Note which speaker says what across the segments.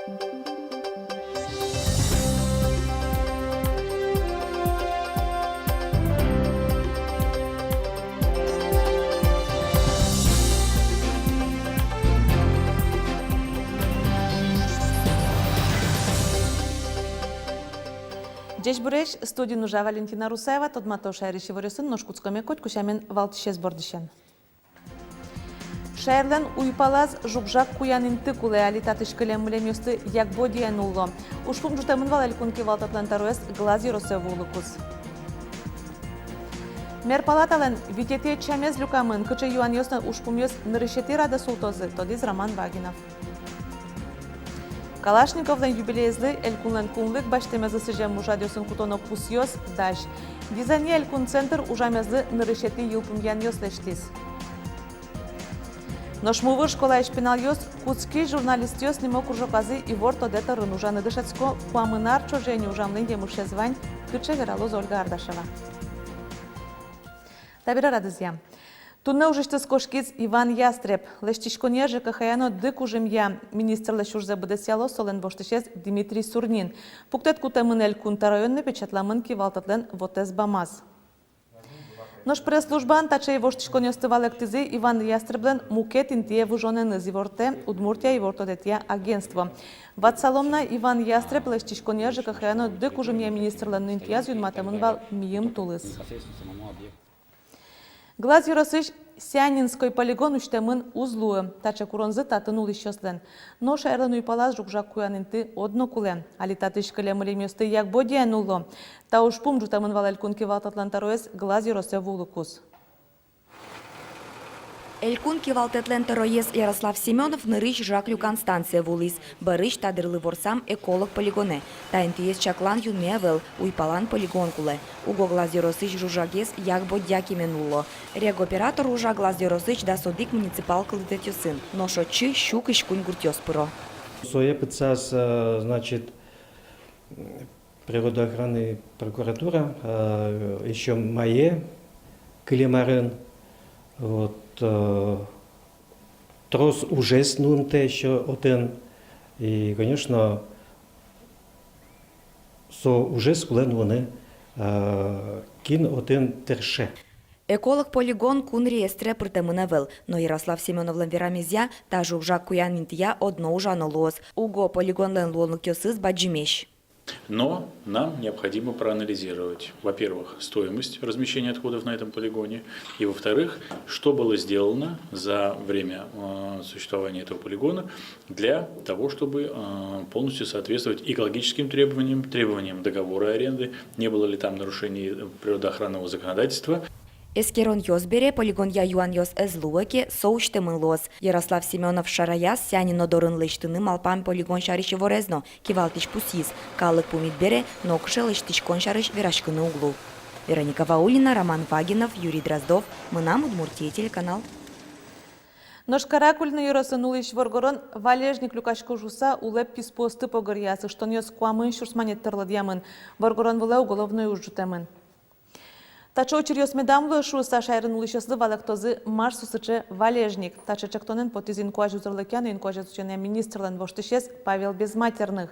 Speaker 1: Деш буреш студию нужа Валентина Русаева, тот мато шайриши ворюсын ношкутскоме кот кушамен валтишес бордишен. Шайрлен уйпалаз жукжак куянинты куле алитатыш кылем муленёсты як бодиян улло. Ушпум жутамын вал элькунки валтатлан таруэс глази росе вулыкус. Мер палатален витете чамез люкамын кычы юан ёсна ушпум ёс нырышети рада султозы, тодиз Роман Вагинов. Калашниковлен юбилейзлы элькунлен кунлык баштемезы сыжем мужадёсын кутоно пусьёс даш. Дизайни элькун центр ужамезлы нырышети юлпумьян ёс лештиз. Ношмувыр школа ешпинал ёс куцки журналист ёс нимо кружоказы и ворт одета рынужаны дышецко куамынар чожени ужамлын демушезвань кычы вералоз Ольга Ардашева. Табира радызья. Тунна ужышты скошкиц Иван Ястреб. Лештишконе ЖКХ-яно дык ужемья. Министр лешурзе бдесяло солен боштышез Дмитрий Сурнин. Пуктет кутамын элькун тарайонны печатламын кивалтатлен вотез бамаз. Нож пресс-службан тачей воштишконе остывалектызы Иван Ястреблен мукет интие вужонен зиворте Удмуртия и вортодетия агентство. Ватсаломна Иван Ястреб лештишконе ЖКХ-яно дык ужемья министрлен интияз юнматамын вал мием тулыс. Глаз юросыш Сянинской полигон уштемын узлуы, тача куронзы татынулы щослен. Но шайрлан уйпалаз жукжак куянынты одно кулен. Али татыш кылемыле мёсты як бодиян улло. Та ушпум жутамын вал элькунки валтатлан таруэс глаз юросе вулыкус.
Speaker 2: Элькун кивалтетлен тароес Ярослав Семенов нырыш жаклю Констанция вулис. Барыш тадырлы ворсам эколог полигоне. Таинтиес чаклан юнмевел уйпалан полигон куле. Уго глаз юросыч жужагес як бодяки менулло. Регоператор ужа глаз юросыч да содик муниципал кылдетюсын. Но шочы щук ишкунь гуртёс пыро.
Speaker 3: Соепыцас, значит, природоохранная прокуратура, еще мае, Климарын, вот, трос уже снунте еще один, и, конечно, со уже склен вони кин один терше.
Speaker 2: Эколог полигон кун реестре притемыневел, но Ярослав Семеновлен верамезя та жукжак куян минтия одно ужано лоз. Уго полигон лен лонлык ёсыз баджимеш.
Speaker 4: Но нам необходимо проанализировать, во-первых, стоимость размещения отходов на этом полигоне, и, во-вторых, что было сделано за время существования этого полигона для того, чтобы полностью соответствовать экологическим требованиям, требованиям договора аренды, не было ли там нарушений природоохранного законодательства.
Speaker 2: Эскерон йозбере полигон я юан йос эзлуэке соуштемын лоз. Ярослав Семенов шараяс сянино дорын лештыны малпам полигон шарышы ворезно, кивалтыш пусис. Калык пумитбере нокше лештышкон шарыш верашкыны углу. Вероника Ваулина, Роман Вагинов, Юрий Дроздов. Мынам Удмуртия телеканал.
Speaker 1: Ношкаракульны юросын улыш воргорон валежник люкашко жуса улеп писпосты погорьясы, что нес куамын шурсманет тырлыдьямын. Воргорон выле уголовной ужутемын. Тачо очерьёс медамлы шуса шайрын улышёслы валактозы марс сусычы валежник. Тачо чактонен потиз инкуаж узырлыкян и инкуаж узученный министрлен воштышес Павел Безматерных.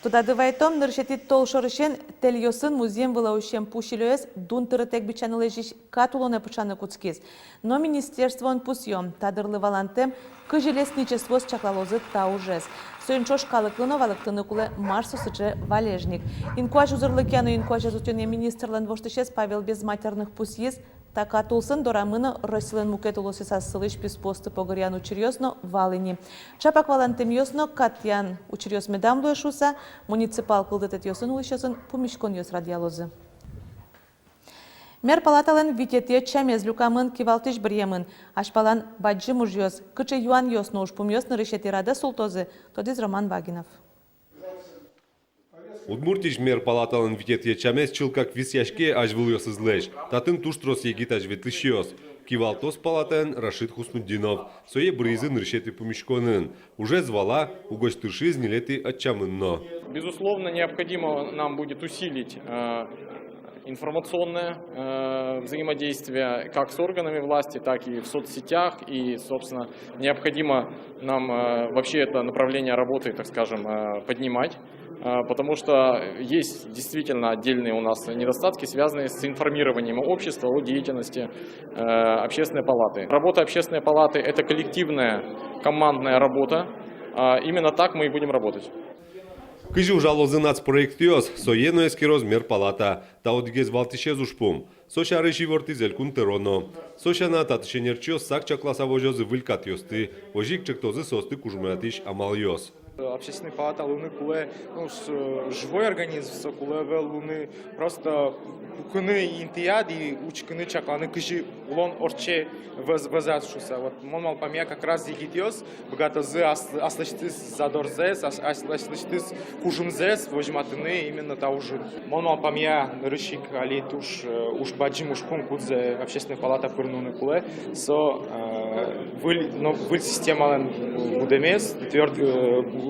Speaker 1: Туда дывайтом ныршетит тол шорышен тельёсын музеем вылаущем пушилёес дун тырытек бичаны лежиш катулоне пычаны куцкиз. Но министерство он пусьём, тадырлы валантем кыжелесничество с чаклалозы таужес. Сойнчош калыклыно валыктыны куле марс сусычы валежник. Инкуаж узырлыкян и инкуаж узученный министрлен воштышес Павел Безматерных пусьез така тулсын дорамыны Росилен мукет улосиса сылыш писпосты погорян учерьёсно валыни. Чапак валантем ёсно катян учерьёс медамлуэ шуса муниципал кылдытет ёсын улышёсын пумишкон ёс радиалозы. Мер палатален витете чамез люкамын кивалтыш бірьемын. Ашпалан баджи мужьёс, кычы юан ёсно уж пумьёс нырышети рада султозы, тодиз Роман Вагинов.
Speaker 5: Удмуртиш мер палаталын витет ечамес чылкак висяшке ажвылёс излеш. Татын туштрос егитаж ветлышёс. Кивалтос палатен Рашид Хуснуддинов. Сое брызын решеты помешконын. Уже звала угоч тырши знелеты отчамынно.
Speaker 6: Безусловно, необходимо нам будет усилить информационное взаимодействие как с органами власти, так и в соцсетях. И, собственно, необходимо нам вообще это направление работы, так скажем, поднимать. Потому что есть действительно отдельные у нас недостатки, связанные с информированием общества о деятельности Общественной палаты. Работа Общественной палаты – это коллективная командная работа. Именно так мы и будем работать.
Speaker 5: Кыжи ужалозы нацпроектиос, соеноески размер палата, та одгез валтишез ушпум. Сошары живорты зелькун тероно. Сошана татышенерчиос сакча классовожозы вылькатьосты, ожик чектозы состы кужумятиш амальос.
Speaker 7: Общественная палата Луны куле, живой организм, куле Луны просто куны интиад и учканы чакланы кыжи лон орче вазатшуса. Вот мол помя как раз егитиос, богато зы аслыштыс задорзес, аслыштыс кужумзес, возьматыны именно та уже. Мол помя рычик али туш уж баджим уж пункудзе Общественная палата пырнуны куле, со выль система будемес тверд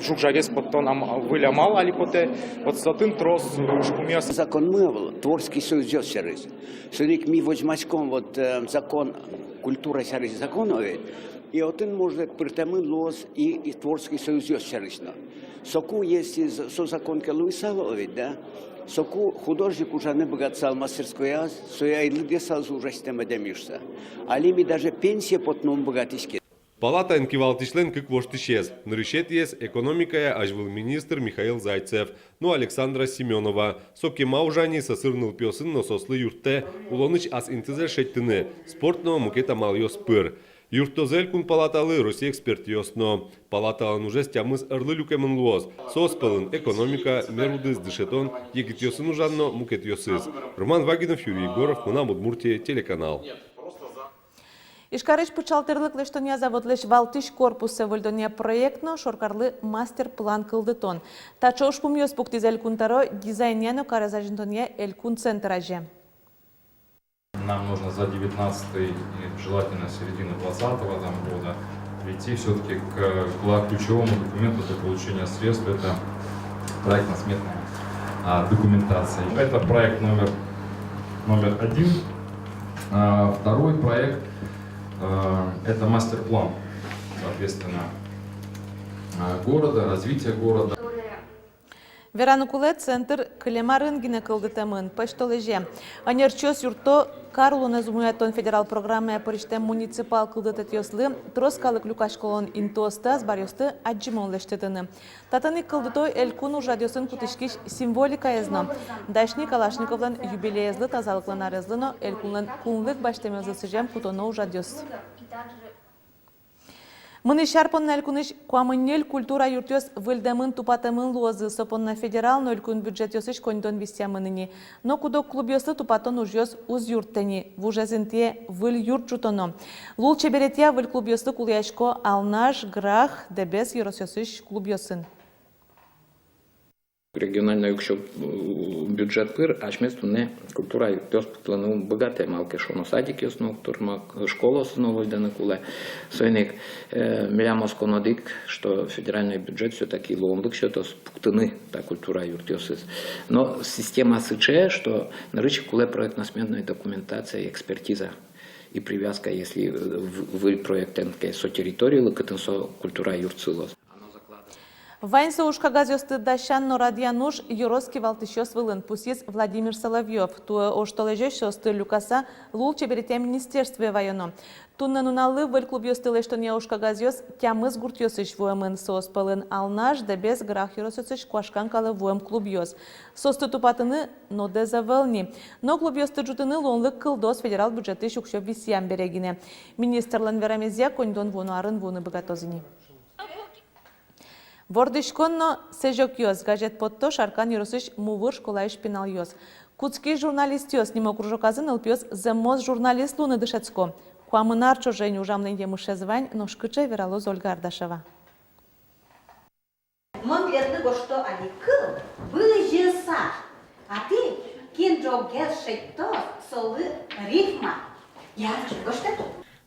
Speaker 7: жук жагес потом вылямал алипоте вот сатын трос ушкумес.
Speaker 8: Закон мы творческий союз сервис. Сырик ми возьмачком вот закон культура сервис законовый и один может притамын лос и творческий союз сервис. Соку если со закон Луисалович, да. Соку художник уже не богатцал мастерская, соя и люди сразу уже система демишься. Алими даже пенсия потом богатейские.
Speaker 5: Палата энкивалтишлен как воштишез. Нарышетиес экономикая ажвыл министр Михаил Зайцев, ну Александра Семенова. Сокема ужани сосырнул пёсын но сослы юрте, улоныч ас интезер шеттыны, спортного мукета мальёс пыр. Юртозель кун палаталы Россия эксперт ёсно. Палаталан уже стямыз ырлы люкемын луоз. Соспалын экономика, мерудыз дышетон, егит ёсын ужанно мукет ёсыз. Роман Вагинов, Юрий Егоров, Мунам Удмуртия, телеканал.
Speaker 1: Ишкарыш пычалтырлык лештония заводлеш валтыш корпусы вольдония проектно шоркарлы мастер-план кылдытон. Тачо ушпум ёс пуктизель кунтаро дизайняно каразажинтония элькун центражи.
Speaker 9: Нам нужно за 19-й и желательно середину 20-го года прийти все-таки к ключевому документу для получения средств. Это проектно-сметная документация. Это проект номер 1. Второй проект это мастер-план, соответственно, города, развития города.
Speaker 1: Веранукуле центр клемарын гинекалдытамын пештолеже. Анерчос юрто Карлу назумуятон федерал программы пориштем муниципал кылдытет ёслы троскалы клюкашколон интоста сбарёсты аджимон лештетыны. Татаны кылдытой элькуну жадёсын кутышкиш символика езно. Дашни Калашниковлан юбилеезлы тазалыкланар езлыно элькунлан кунлык баштемезлы сыжем кутоно жадёс. Мыны шарпон нэлькуныш куамыннел культура юртёс вылдамын тупатамын луозы сопонна федерал нөлкун бюджет ёсыш кондон висямыныни. Но кудок клуб ёсы тупатон уж ёс уз юрттени. Вужазынтие выл юрт жутоно. Лул чеберетия выл клуб ёсы куляшко алнаш грах дебес юрос ёсыш клуб ёсын.
Speaker 10: Региональный бюджет пыр, а вместо не культура и пёс плану богатые малки шоно садик ясно, турмак школа основой да на куле. Сойник милямос конодик, что федеральный бюджет все-таки ломбык, что то спуктаны та культура юртёсис. Но система СЧ, что на рыче куле проектно-сметная документация, экспертиза и привязка, если вы проектенке со территории, лыкатенсо культура юрцилос.
Speaker 1: Вайнса ушка газёсты дащан радиануш юроски валтышёс вылын пусис Владимир Соловьев. Туэ оштолежёш шосты люкаса лул чеберетя министерстве вайоно. Тунна нуналы выль клуб ёсты лештония ушка газёс тямыз гуртёсыш вуэмын сос пылын алнаш да без грах юросыш куашкан калы вуэм клуб ёс. Состы тупатыны но дезавелни. Но клуб ёсты джутыны лонлык кылдос федерал бюджеты шукшё висьям берегине. Министрлан верамезия кондон вуну вуны богатозыни. Вордышконно сежок ёс, газет потто шаркан юросыш мувыр школа шпинал ёс. Куцкий журналист ёс, нимо кружоказын ылпёс земоз журналист луны дышецко. Куамынар чожень ужамный емыше звань, но шкыче вералоз Ольга Ардашева.
Speaker 11: Мон верны гошто али кыл, было жеса, а ты кин джогер шейтто солы рифма. Я же гошто.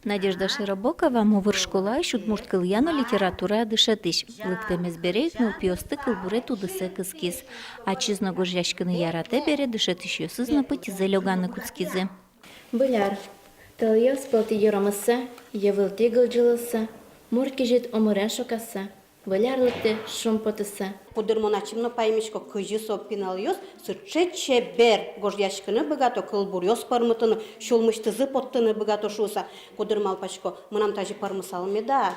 Speaker 12: Надежда Широбокова мовыр школа шудмурт кыльяно литература дышатыш. Лыктемез берег мылпиосты кылбуре тудысе кыскиз. А чизно горжяшкыны ярате бере дышатыш ёсыз на пытизе лёганы куцкизе.
Speaker 13: Быляр, тыльёс пылти ёрамысы, евылти гылжылысы, муркижит омырен шокасы, былярлыкты шумпотысы.
Speaker 11: Подырмоначимно паймишко кыжысо пиналйос, сычече бер гожьяшкыны богато кылбурьос пармытыны, шулмыштызы поттыны богато шуса, кодырмалпачко, мынам тажи пармысалме да.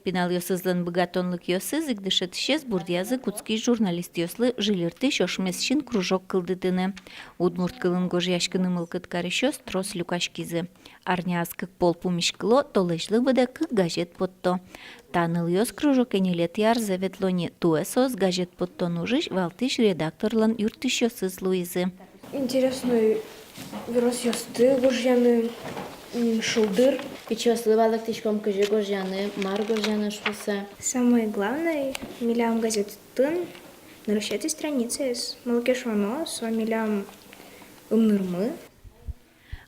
Speaker 12: Пинал ёсызлын богатонлык ёсызык дышатышез бурдиязы куцкий журналист ёслы жилерты шошмесшин кружок кылдытыны. Удмурт кылын гожьяшкыны мылкыт карышёс трос люкашкизы. Арняз кык пол пумишкыло толешлы быда кык газет потто. Таныл ёс кружок энелет яр заветлони туэсос газет потто нужыш валтыш редакторлан юртыш ёсыз Луизы.
Speaker 13: Интересный вирус ёсты гожьяны шулдыр. Печёс лывалык тишком кыжи гожьяны, мар гожьяны шуса.
Speaker 14: Самое главное, милям газетын, нарушайте страницы с малкешоно, с милям умнырмы.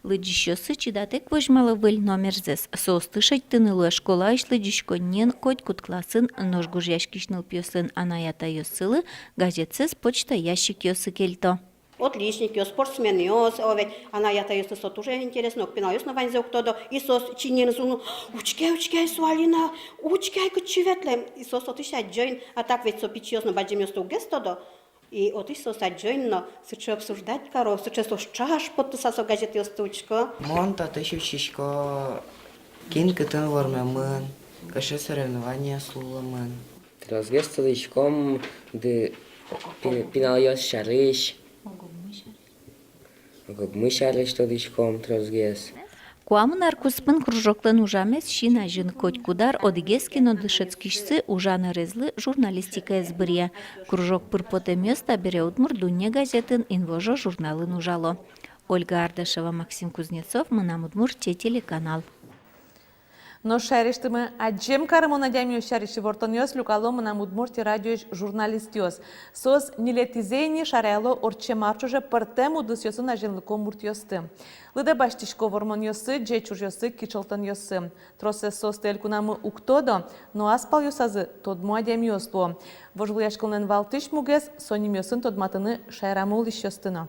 Speaker 12: Лыджищосы чидатек вожмала выль номер зес. Соостышать тынылуя школа иш лыджишконнен коть кут классын нож гужяшкишныл пьосын анаята ёсылы газетсес почта ящик ёсы кельто.
Speaker 11: Отличник, спортсмен, она я таюсь, что тоже интересно, пинаюсь на ванзе уктодо, и сос чинен зуну, учкай, суалина, учкай, кучеветлем, и сос отыша джойн, а так ведь со пичьёс на баджем ёсто угестодо, и отыш сос джойн, но сычу обсуждать каро, сычу сос чаш, подписа со газет ёстучко.
Speaker 15: Монта тыщучишко, кин кытын вормемын, кашы соревнования слуламын.
Speaker 10: Разгесталычком, ды пиналйос шарыш. Мы шарыш тодычком трозгес.
Speaker 12: Куамын аркуспын кружоклын ужамес шина жын коть кудар одигескино дышецкишсы ужаны резлы журналистика эзбырья. Кружок пырпоте место бере удмур дунне газетін инвожо журналын ужало. Ольга Ардашева, Максим Кузнецов, Мынам удмур телеканал.
Speaker 1: Но шариштымы аджем карымон адямио шариши вортоньос люкало Мынам удмурти радиош журналистиос. Сос нилетизейни шаряло орче марчуже пыртем удысьосы на женлыком муртьосты. Лыде баштишко вормоньосы, дже чужьосы, кичалтоньосы. Тросе сос телькунамы уктодо, но аспал юсазы тодму адямиосло. Вожлыяшкылнен валтыш мугес, сонимьосын тодматыны шайрамул ищостыно.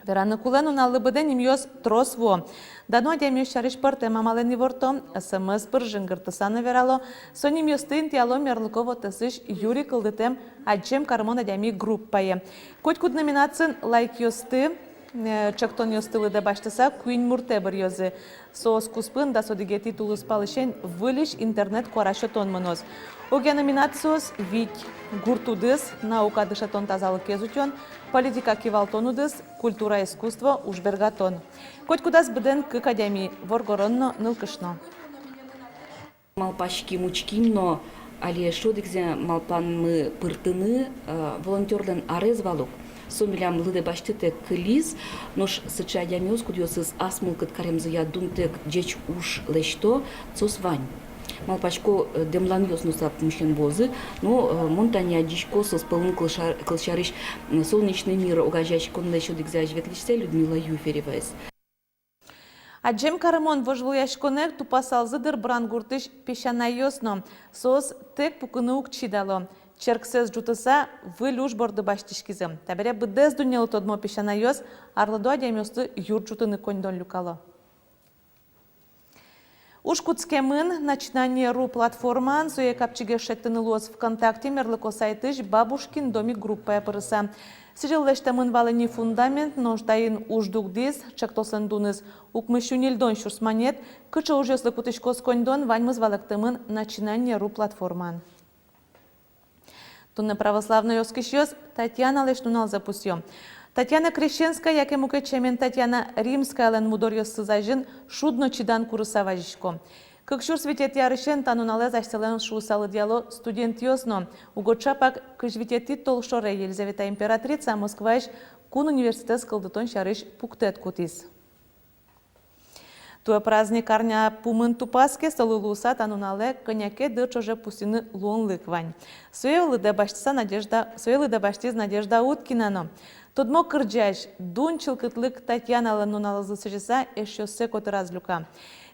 Speaker 1: Вераны кулену на лыбыден имьёс тросво. Дано адямиош шариш пырте мамалени ворто, СМС пыр жынгыртысаны верало, соним ёстын тиало мерлыково тысыш Юрий кылдытем аджем кармон адями группае. Коть куд номинацин лайк ёсты, чактон ёсты лыде баштыса куин мурте бір ёзы. Соос куспын да содигети тулыс палышен вылиш интернет корашотон мынос. Оге номинациос вик гуртудыс, наука дышатон тазалық кезутен, политика кивалтонудыс, культура искусство ужбергатон. Коть кудас біден кык адями, воргоронно нылкышно.
Speaker 2: Малпашки мучкимно, але шодикзе малпан мы пыртыны волонтерлен арез валук. Сомилям лыде баштыте кылиз, нош сыча адямиос кудьосыз асмылкыт каремзы я дунтек джеч уш лешто цос вань. Малпачко демлан ёснуса мышлен бозы, но монтания дичко со сполн клшарыш солнечный мир огажач конна еще дикзаж ветлишсе Людмила Юферевайс.
Speaker 1: Аджем карамон вожлуяшконек тупасалзыдыр брангуртыш пешанайосно, сос тек пукыны укчидало. Черксез жутыса вылюш борды баштишкизым. Табере быдез дунелы тодмо пешанайос, арлыду адямёсты юр жутыны коньдон люкало. Ушкутскемын начинание.ру платформан суе капчиге шеттынылуыз ВКонтакте мерлыко сайтыш Бабушкин домик группая пырыса. Сижиллештемын валыни фундамент нождайын уждугдиз, чактосын дуныз укмышунилдон шурсманет, кычы ужеслы кутышкос коньдон ваньмыз валыктымын начинание.ру платформан. Тунне православный оскищёс Татьяна Лешнунал запустил. Татьяна Крещенская, як и муке чемен Татьяна Римская лен мудорьёс сызажын шудно чидан курыса важишко. Как шур светет ярышен танунале заштелен шусалы диало студент ёсно. Угочапак кыжвитети толшоре Елизавета императрица Москваиш кун университет скалдытон шарыш пуктет кутис. Туе праздник арня пумын тупаске столылуса танунале коняке дырчоже пустины луонлык вань. Суелыда баштиз Надежда Уткинано. Тодмо кырджаш, дун чылкытлык Татьяна лануналызы сыжыса эшёссе коты разлюка.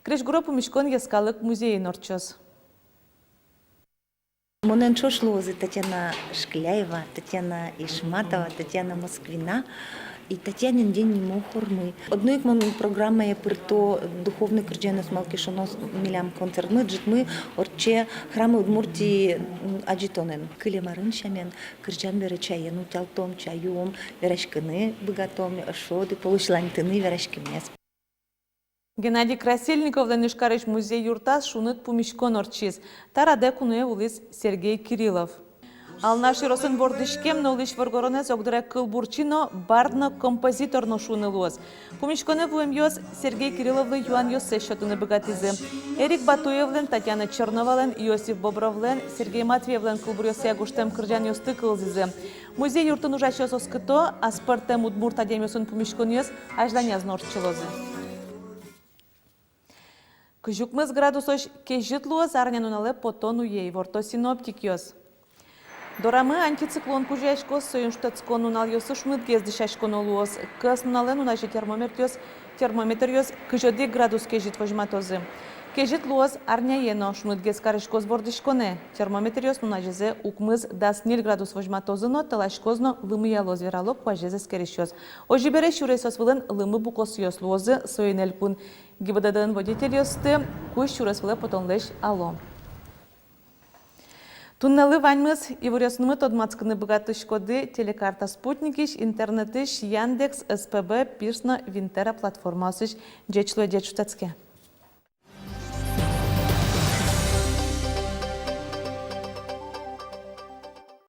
Speaker 1: Креш помешкон яскалык музей норчос.
Speaker 16: Монен Чошлозы, Татьяна Шкляева, Татьяна Ишматова, Татьяна Москвина и Татьянин день нему хормы. Одной программа я прито духовный крдженос малкишонос милям концерт. Мы джитмы орче храмы Удмуртии аджитонен. Кылемарын шамен крджан бере чаену тялтом чаюм верашкины богатом шоды получлантыны верашкимес.
Speaker 1: Геннадий Красильников Нишкарыш музей юртас шуныт помешкон орчиз. Тараде кунуе улис Сергей Кириллов. Ал наши росын бордышкем нолиш варгоронес огдре кылбурчино бардно композиторно шунылуаз. Помешконе вуемьёс Сергей Кирилловлы Юан Йосе счетыны богатизы. Эрик Батуевлен, Татьяна Черновален, Иосиф Бобровлен, Сергей Матвеевлен кылбурёсе агуштем кырджан ёсты кылзизы. Музей юртын ужащёс оскыто, а спортем удмурт адемёсын помешкон ёс ажданяз норчылозы. Кыжукмыз градусош кежитлуаз арнянунале потону ей ворто синоптик ёс. Дорамы антициклон кужешкос союнштацкон нунал ёсы шмыт гездишашкон олуос. Кыс нунален унажи термометр ёс кыжоди градус кежит вожматозы. Кежит луаз арняено шмыт гезкарышкос бордышконе. Термометр ёс нунажизе укмыз дас 0 градус вожматозыно талашкозно лымы ялоз вералок важезе скерещос. Ожибере шуресос вылын лымы букос ёс луозы союнелькун. ГИБДД водитель ёсты куш шурес вылы потонлеш ало. Туннелы ваньмыз и вырёснымы тодмацкыны богатышкоды телекарта спутникиш, интернетиш, Яндекс, СПБ, Пирсно, Винтера платформасыш, джечло джечутацке.